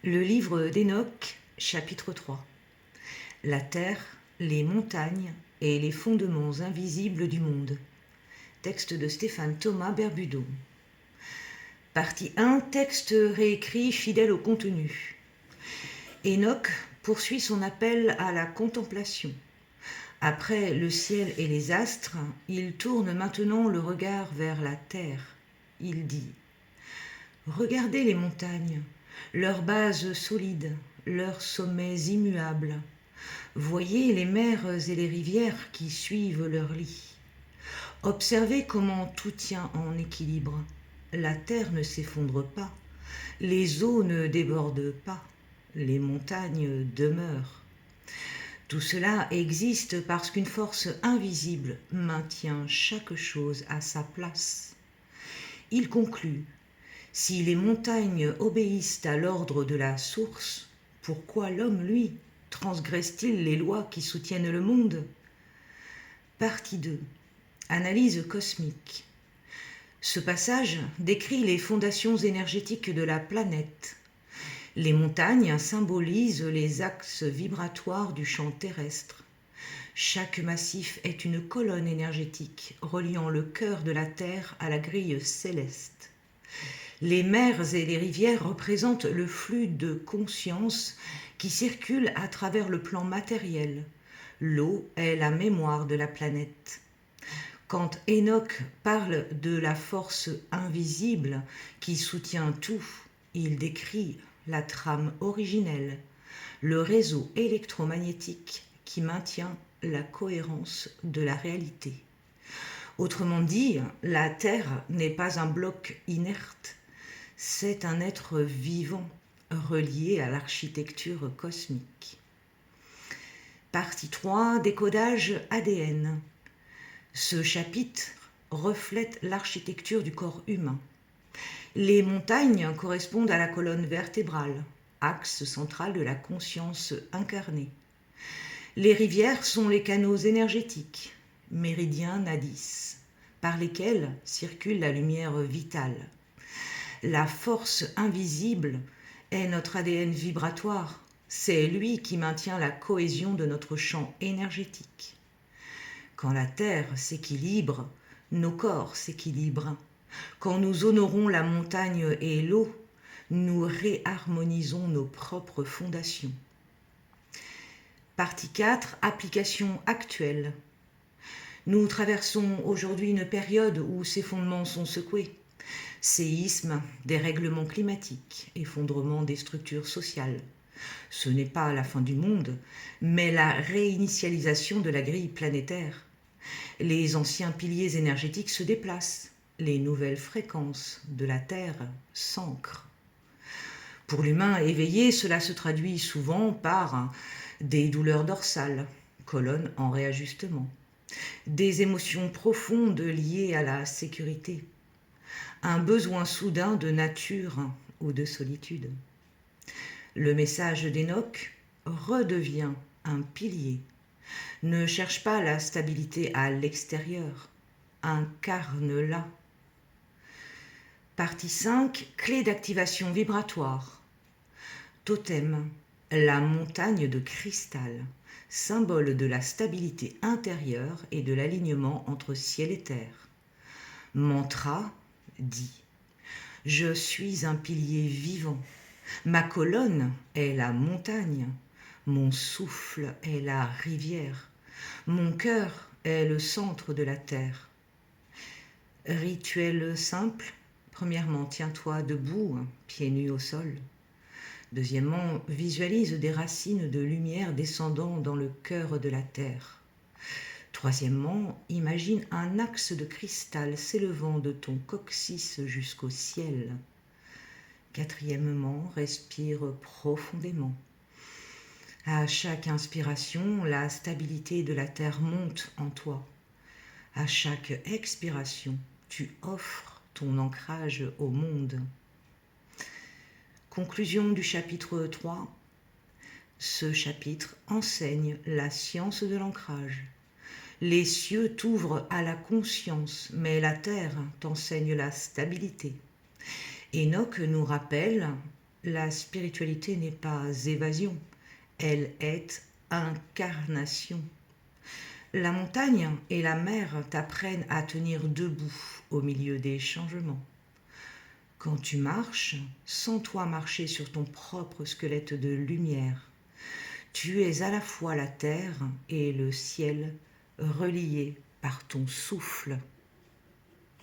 Le livre d'Enoch, chapitre 3. La terre, les montagnes et les fondements invisibles du monde. Texte de Stéphane Thomas Berbudo. Partie 1, texte réécrit fidèle au contenu. Enoch poursuit son appel à la contemplation. Après le ciel et les astres, il tourne maintenant le regard vers la terre. Il dit : regardez les montagnes, leurs bases solides, leurs sommets immuables. Voyez les mers et les rivières qui suivent leur lit. Observez comment tout tient en équilibre. La terre ne s'effondre pas, les eaux ne débordent pas, les montagnes demeurent. Tout cela existe parce qu'une force invisible maintient chaque chose à sa place. Il conclut : si les montagnes obéissent à l'ordre de la source, pourquoi l'homme, lui, transgresse-t-il les lois qui soutiennent le monde ? Partie 2. Analyse cosmique. Ce passage décrit les fondations énergétiques de la planète. Les montagnes symbolisent les axes vibratoires du champ terrestre. Chaque massif est une colonne énergétique reliant le cœur de la Terre à la grille céleste. Les mers et les rivières représentent le flux de conscience qui circule à travers le plan matériel. L'eau est la mémoire de la planète. Quand Enoch parle de la force invisible qui soutient tout, il décrit la trame originelle, le réseau électromagnétique qui maintient la cohérence de la réalité. Autrement dit, la Terre n'est pas un bloc inerte, c'est un être vivant relié à l'architecture cosmique. Partie 3, décodage ADN. Ce chapitre reflète l'architecture du corps humain. Les montagnes correspondent à la colonne vertébrale, axe central de la conscience incarnée. Les rivières sont les canaux énergétiques, méridiens nadis, par lesquels circule la lumière vitale. La force invisible est notre ADN vibratoire. C'est lui qui maintient la cohésion de notre champ énergétique. Quand la Terre s'équilibre, nos corps s'équilibrent. Quand nous honorons la montagne et l'eau, nous réharmonisons nos propres fondations. Partie 4, application actuelle. Nous traversons aujourd'hui une période où ces fondements sont secoués. Séisme, dérèglement climatique, effondrement des structures sociales. Ce n'est pas la fin du monde, mais la réinitialisation de la grille planétaire. Les anciens piliers énergétiques se déplacent. Les nouvelles fréquences de la Terre s'ancrent. Pour l'humain éveillé, cela se traduit souvent par des douleurs dorsales, colonne en réajustement, des émotions profondes liées à la sécurité, un besoin soudain de nature ou de solitude. Le message d'Enoch redevient un pilier. Ne cherche pas la stabilité à l'extérieur, incarne-la. Partie 5, clé d'activation vibratoire. Totem, la montagne de cristal, symbole de la stabilité intérieure et de l'alignement entre ciel et terre. Mantra dit : je suis un pilier vivant. Ma colonne est la montagne. Mon souffle est la rivière. Mon cœur est le centre de la terre. Rituel simple. Premièrement, tiens-toi debout, pieds nus au sol. Deuxièmement, visualise des racines de lumière descendant dans le cœur de la terre. Troisièmement, imagine un axe de cristal s'élevant de ton coccyx jusqu'au ciel. Quatrièmement, respire profondément. À chaque inspiration, la stabilité de la terre monte en toi. À chaque expiration, tu offres ton ancrage au monde. Conclusion du chapitre 3. Ce chapitre enseigne la science de l'ancrage. Les cieux t'ouvrent à la conscience, mais la terre t'enseigne la stabilité. Enoch nous rappelle La spiritualité n'est pas évasion, elle est incarnation. La montagne et la mer t'apprennent à tenir debout au milieu des changements. Quand tu marches, sens-toi marcher sur ton propre squelette de lumière. Tu es à la fois la terre et le ciel, reliés par ton souffle.